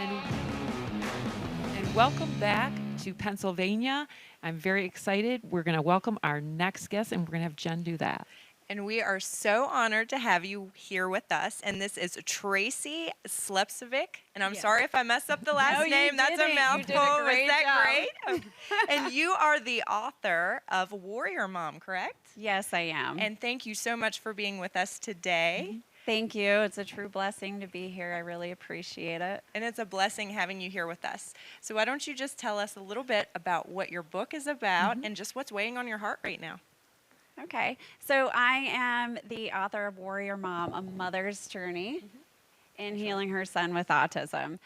And welcome back to Pennsylvania. I'm very excited. We're going to welcome our next guest, and we're going to have Jen do that. And we are so honored to have you here with us. And this is Tracy Slepcevic. And I'm sorry if I messed up the last name. That's a mouthful. You did a great Was that job. great? And you are the author of Warrior Mom, correct? Yes, I am. And thank you so much for being with us today. Thank you. It's a true blessing to be here. I really appreciate it. And it's a blessing having you here with us. So why don't you just tell us a little bit about what your book is about and just what's weighing on your heart right now? Okay. So I am the author of Warrior Mom, A Mother's Journey in Healing Her Son with Autism.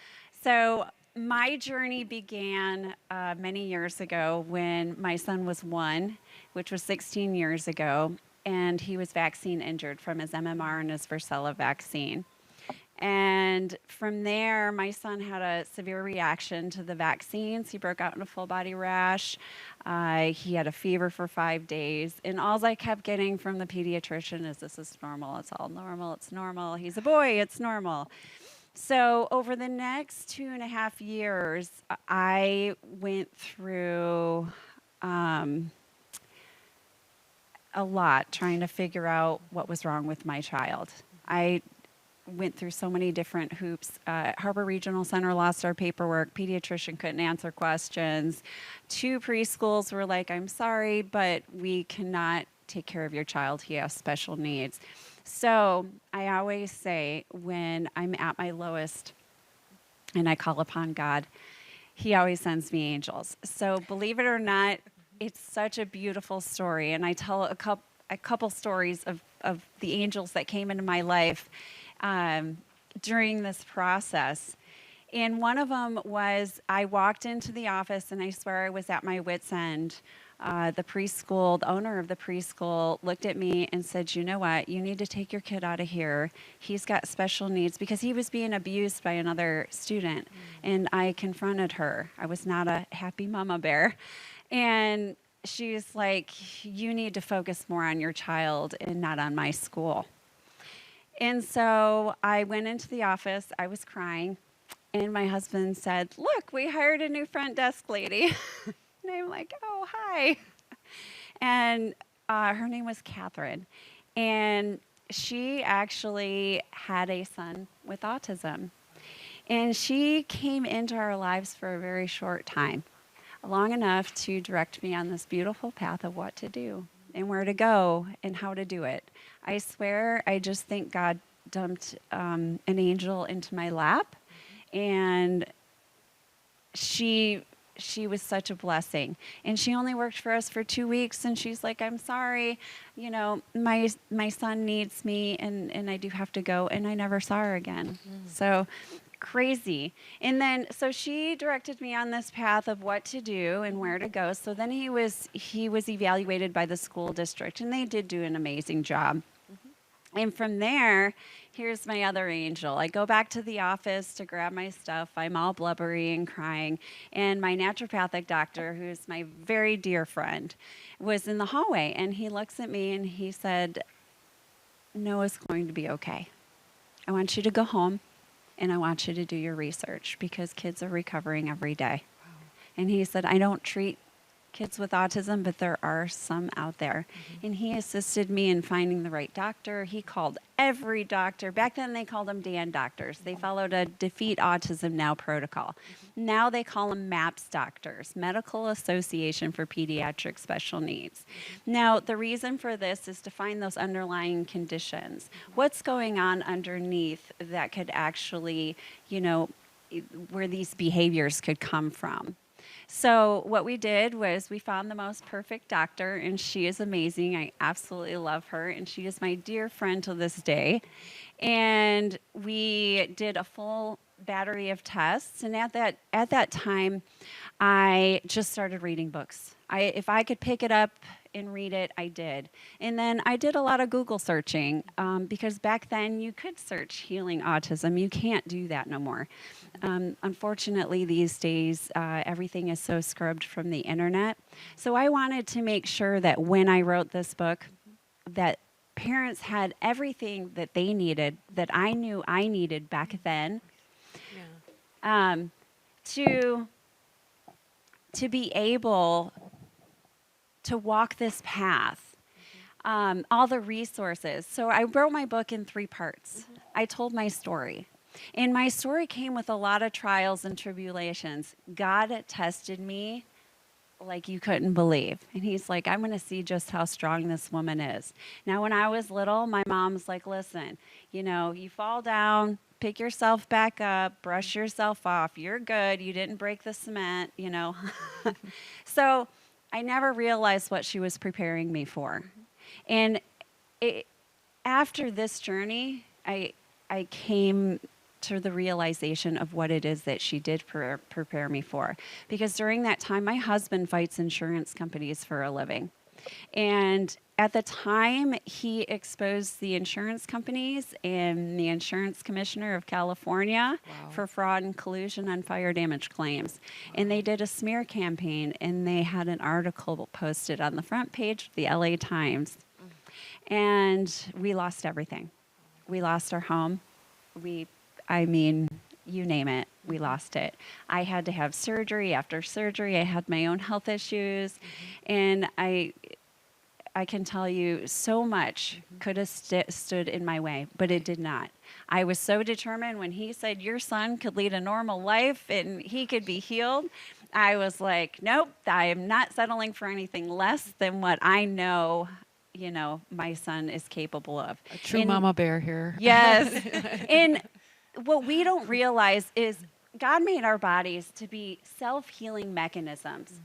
So my journey began many years ago when my son was 1, which was 16 years ago, and he was vaccine injured from his MMR and his varicella vaccine. And from there, my son had a severe reaction to the vaccines. He broke out in a full body rash. He had a fever for 5 days. And all I kept getting from the pediatrician is, this is normal. It's all normal. It's normal. He's a boy. It's normal. So over the next 2.5 years, I went through a lot trying to figure out what was wrong with my child. I went through so many different hoops. Harbor Regional Center lost our paperwork. Pediatrician couldn't answer questions. 2 preschools were like, I'm sorry, but we cannot take care of your child. He has special needs. So I always say when I'm at my lowest and I call upon God, he always sends me angels. So believe it or not, it's such a beautiful story. And I tell a couple stories of the angels that came into my life during this process. And one of them was I walked into the office and I swear I was at my wit's end. The owner of the preschool looked at me and said, you know what, you need to take your kid out of here. He's got special needs, because he was being abused by another student. And I confronted her. I was not a happy mama bear. And she's like, you need to focus more on your child and not on my school. And so I went into the office. I was crying. And my husband said, look, we hired a new front desk lady. And I'm like, oh, hi. And her name was Catherine. And she actually had a son with autism. And she came into our lives for a very short time, long enough to direct me on this beautiful path of what to do and where to go and how to do it. I swear, I just think God dumped an angel into my lap, and she was such a blessing. And she only worked for us for 2 weeks, and she's like, I'm sorry, you know, my son needs me, and I do have to go. And I never saw her again. So crazy. And then, so she directed me on this path of what to do and where to go. So then he was evaluated by the school district, and they did do an amazing job. And from there, here's my other angel. I go back to the office to grab my stuff. I'm all blubbery and crying. And my naturopathic doctor, who's my very dear friend, was in the hallway. And he looks at me and he said, Noah's going to be okay. I want you to go home and I want you to do your research, because kids are recovering every day. Wow. And he said, I don't treat kids with autism, but there are some out there. And he assisted me in finding the right doctor. He called every doctor. Back then they called them DN doctors. They followed a Defeat Autism Now protocol. Now they call them MAPS doctors, Medical Association for Pediatric Special Needs. Now the reason for this is to find those underlying conditions. What's going on underneath that could actually, you know, where these behaviors could come from. So what we did was we found the most perfect doctor, and she is amazing. I absolutely love her, and she is my dear friend to this day. And we did a full battery of tests, and at that time, I just started reading books. If I could pick it up and read it, I did. And then I did a lot of Google searching, because back then you could search healing autism. You can't do that no more. Unfortunately, these days, everything is so scrubbed from the internet. So I wanted to make sure that when I wrote this book, that parents had everything that they needed, that I knew I needed back then. to be able to walk this path, all the resources. So I wrote my book in 3 parts. I told my story. And my story came with a lot of trials and tribulations. God tested me like you couldn't believe. And he's like, I'm going to see just how strong this woman is. Now, when I was little, my mom's like, listen, you fall down, pick yourself back up, brush yourself off. You're good. You didn't break the cement. So I never realized what she was preparing me for. And after this journey, I came to the realization of what it is that she did prepare me for. Because during that time, my husband fights insurance companies for a living. And at the time, he exposed the insurance companies and the insurance commissioner of California for fraud and collusion on fire damage claims. And they did a smear campaign, and they had an article posted on the front page of the LA Times. And we lost everything. We lost our home. You name it, we lost it. I had to have surgery after surgery. I had my own health issues. And I can tell you so much could have stood in my way, but it did not. I was so determined when he said your son could lead a normal life and he could be healed. I was like, nope, I am not settling for anything less than what I know my son is capable of. A true mama bear here. Yes. And what we don't realize is God made our bodies to be self-healing mechanisms,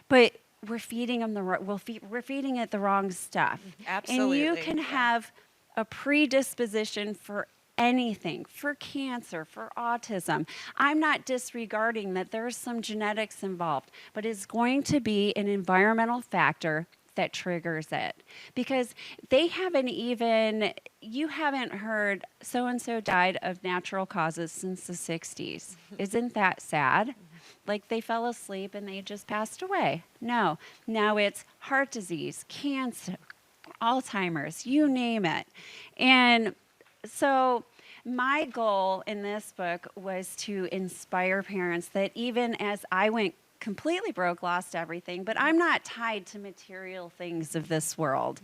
but we're feeding them we're feeding it the wrong stuff. Absolutely. And you can have a predisposition for anything, for cancer, for autism. I'm not disregarding that there's some genetics involved, but it's going to be an environmental factor that triggers it, because you haven't heard so-and-so died of natural causes since the 60s. Isn't that sad? Like they fell asleep and they just passed away. No, now it's heart disease, cancer, Alzheimer's, you name it. And so my goal in this book was to inspire parents that even as I went completely broke, lost everything, but I'm not tied to material things of this world.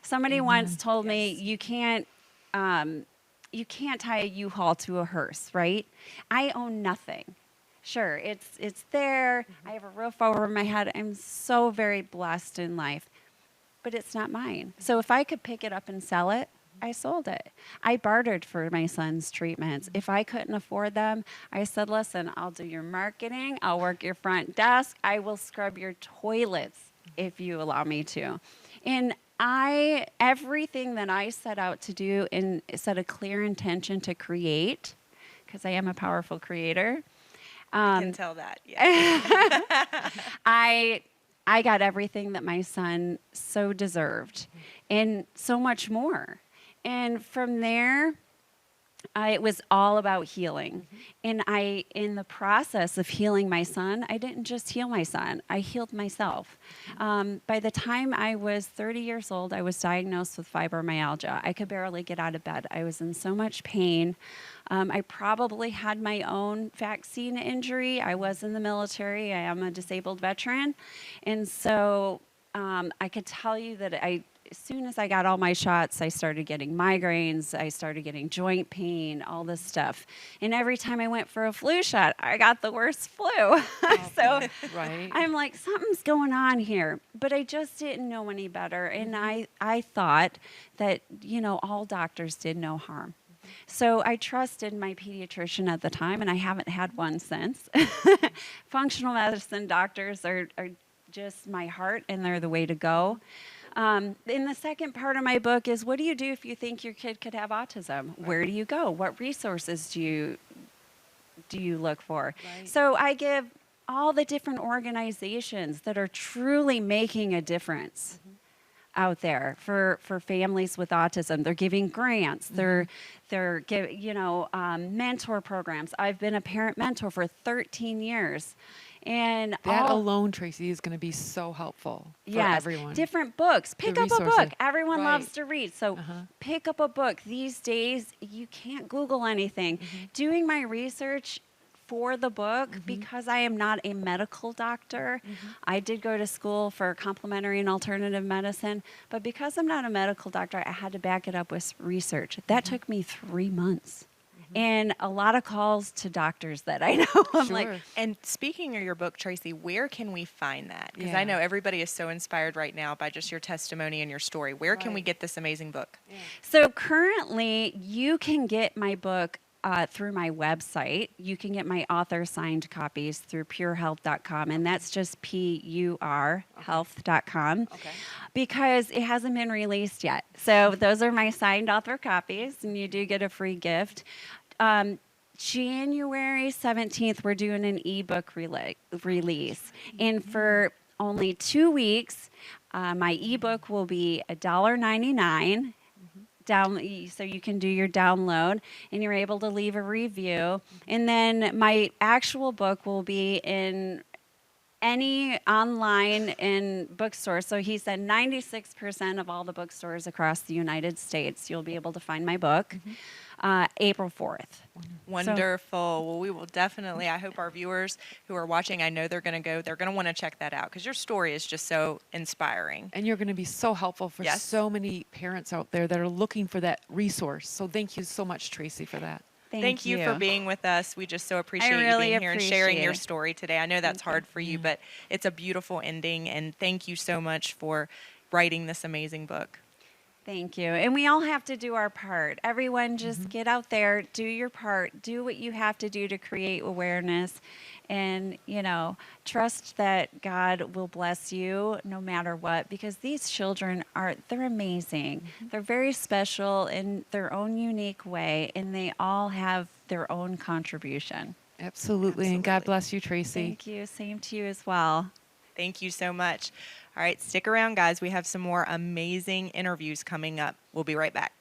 Somebody once told me you can't tie a U-Haul to a hearse, right? I own nothing. Sure, it's there. I have a roof over my head. I'm so very blessed in life, but it's not mine. So if I could pick it up and sell it, I sold it. I bartered for my son's treatments. If I couldn't afford them, I said, listen, I'll do your marketing. I'll work your front desk. I will scrub your toilets if you allow me to. And everything that I set out to do and set a clear intention to create, because I am a powerful creator. I can tell that, yeah. I got everything that my son so deserved and so much more. And from there, it was all about healing. And in the process of healing my son, I didn't just heal my son, I healed myself. By the time I was 30 years old, I was diagnosed with fibromyalgia. I could barely get out of bed. I was in so much pain. I probably had my own vaccine injury. I was in the military. I am a disabled veteran. And so I could tell you that as soon as I got all my shots, I started getting migraines, I started getting joint pain, all this stuff. And every time I went for a flu shot, I got the worst flu. So right. I'm like, something's going on here. But I just didn't know any better. And I thought that, all doctors did no harm. So I trusted my pediatrician at the time, and I haven't had one since. Functional medicine doctors are just my heart, and they're the way to go. In the second part of my book is, what do you do if you think your kid could have autism? Where do you go? What resources do you look for? Right. So I give all the different organizations that are truly making a difference out there for families with autism. They're giving grants. They're giving mentor programs. I've been a parent mentor for 13 years. And that alone, Tracy, is going to be so helpful for everyone. Different books. Pick up a book. Everyone loves to read. So pick up a book. These days, you can't Google anything. Doing my research for the book, because I am not a medical doctor, I did go to school for complementary and alternative medicine, but because I'm not a medical doctor, I had to back it up with research. That took me 3 months. And a lot of calls to doctors that I know. I'm like, Sure. And speaking of your book, Tracy, where can we find that? Because Yeah. I know everybody is so inspired right now by just your testimony and your story. Where can we Right. get this amazing book? so currently, you can get my book through my website. You can get my author signed copies through purehealth.com, and that's just PUR health.com, Okay. because it hasn't been released yet. So those are my signed author copies, and you do get a free gift. January 17th, we're doing an ebook release. And for only 2 weeks, my ebook will be $1.99. So you can do your download, and you're able to leave a review. And then my actual book will be in any online in bookstores. So he said 96% of all the bookstores across the United States, you'll be able to find my book April 4th. Wonderful. Well, we will definitely, I hope our viewers who are watching, I know they're going to want to check that out because your story is just so inspiring. And you're going to be so helpful for Yes. so many parents out there that are looking for that resource. So thank you so much, Tracy, for that. Thank you for being with us. We just so appreciate you really being here and sharing your appreciate it. story today. I know that's hard for you, but it's a beautiful ending. And thank you so much for writing this amazing book. Thank you. And we all have to do our part. Everyone just get out there, do your part, do what you have to do to create awareness, and, trust that God will bless you no matter what, because these children they're amazing. They're very special in their own unique way, and they all have their own contribution. Absolutely. And God bless you, Tracy. Thank you. Same to you as well. Thank you so much. All right, stick around, guys. We have some more amazing interviews coming up. We'll be right back.